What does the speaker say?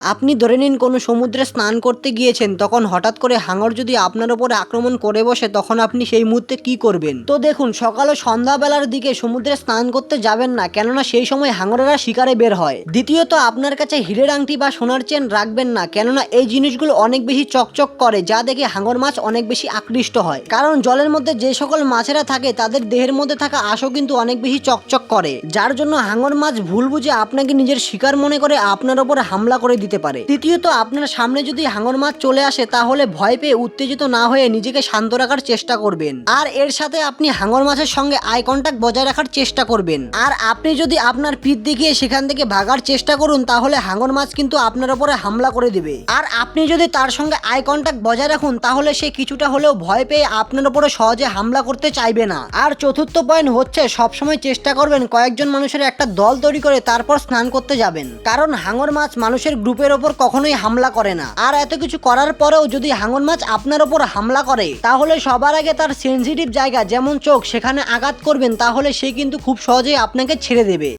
আপনি ধরে নিন কোনো সমুদ্রে স্নান করতে গিয়েছেন, তখন হঠাৎ করে হাঙর যদি আপনার উপরে আক্রমণ করে বসে, তখন আপনি সেই মুহূর্তে কি করবেন? তো দেখুন, সকাল ও সন্ধ্যাবেলার দিকে সমুদ্রে স্নান করতে যাবেন না, কেননা সেই সময় হাঙরেরা শিকারে বের হয়। দ্বিতীয়ত, আপনার কাছে হীরের আংটি বা সোনার চেন রাখবেন না, কেননা এই জিনিসগুলো অনেক বেশি চকচক করে, যা দেখে হাঙর মাছ অনেক বেশি আকৃষ্ট হয়। কারণ জলের মধ্যে যে সকল মাছেরা থাকে তাদের দেহের মধ্যে থাকা আঁশও কিন্তু অনেক বেশি চকচক করে, যার জন্য হাঙর মাছ ভুল বুঝে আপনাকে নিজের শিকার মনে করে আপনার উপরে হামলা করে দিতে পারে। তৃতীয়ত, আপনার সামনে যদি হাঙর মাছ চলে আসে, তাহলে ভয় পেয়ে উত্তেজিত না হয়ে নিজেকে শান্ত রাখার চেষ্টা করবেন। আর এর সাথে আপনি হাঙর মাছের সঙ্গে আই কন্টাক্ট বজায় রাখার চেষ্টা করবেন। আর আপনি যদি আপনার পিঠ দেখিয়ে সেখান থেকে ভাগার চেষ্টা করুন, তাহলে হাঙর মাছ কিন্তু আপনার উপরে হামলা করে দিবে। আর আপনি যদি তার সঙ্গে আই কন্টাক্ট বজায় রাখুন, তাহলে সে কিছুটা হলেও ভয় পেয়ে আপনার উপরে সহজে হামলা করতে চাইবে না। আর চতুর্থ পয়েন্ট হচ্ছে, সবসময় চেষ্টা করবেন কয়েকজন মানুষের একটা দল তৈরি করে তারপর স্নান করতে যাবেন, কারণ হাঙর মাছ মানুষের গ্রুপের ওপর কখনোই হামলা করে না। আর এত কিছু করার পরেও যদি হাঙর মাছ আপনার ওপর হামলা করে, তাহলে সবার আগে তার সেনসিটিভ জায়গা যেমন চোখ, সেখানে আঘাত করবেন, তাহলে সে কিন্তু খুব সহজেই আপনাকে ছেড়ে দেবে।